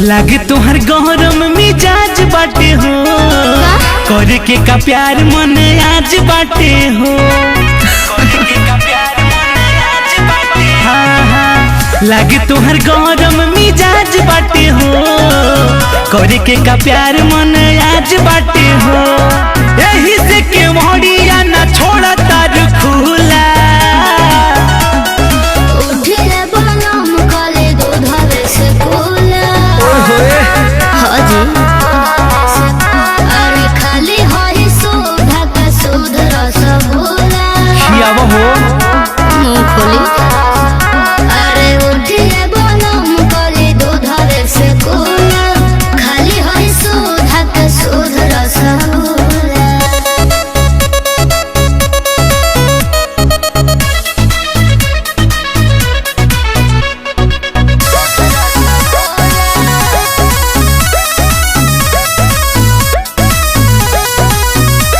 लागे तोहर गहरम मिजाज बाटे हो, करे के का प्यार मन आज बाटे हो। हाँ हाँ लागे तोहर गहरम मिजाज बाटे हो, करे के का प्यार मन आज बाटे हो। यही से के मोड़िया ना छोड़ा तार खुला।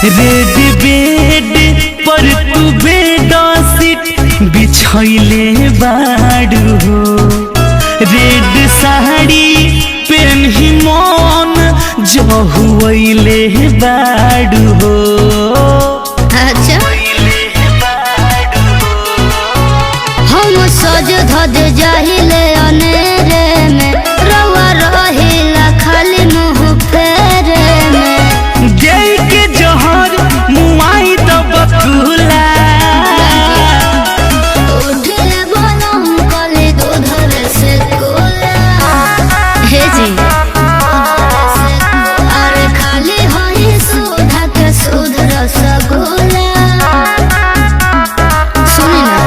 रेड बेड पर तू बेडशीट बिछैले बाड़ू हो, रेड साड़ी पेन्ही मन जहुले बाड़ू हो। अच्छा हम सज धज जाहिले अनेरे में, रवा रहिला खाली मुँह फेरे में। जय के जहर मुआई तो बकुला। उठले बनम कले दूध से कोला। हे जी अरे खाली हई सुधा के सुध रसगुल्ला। सुनी ना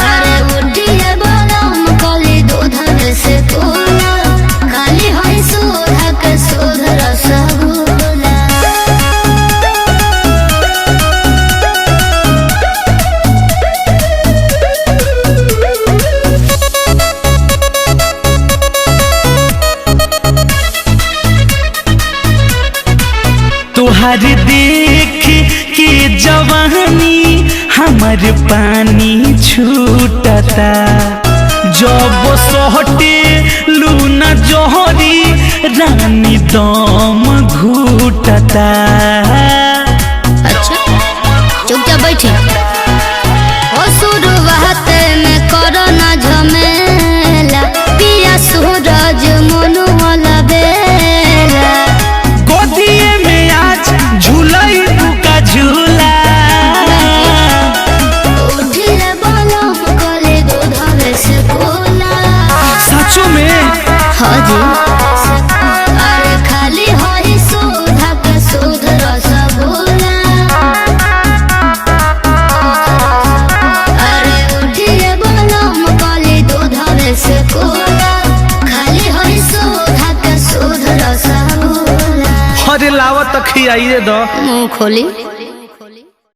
अरे उठले बनम कले दूध से कोला, खाली हई सुधा के सुध रसगुल्ला। तुहार देख के जवानी हमर पानी छूटता, जब सोहटे लूना जोहरी रानी दम घूटता। अच्छा चुपचाप बैठी ओ शुरुआत में करो ना झमेला, पिया सूरज मनु वाला बेला। गोदिए में आज झूलई का झूला। उठले बनम कले दूध से कोला। सचो में हाँ जी अरे खाली हई सुधा के सुध रसगुल्ला। अरे उठले बनम कले दूध से कोला, खाली हई सुधा के सुध रसगुल्ला। अरे लावत खियाई दे दो मुँह खोली।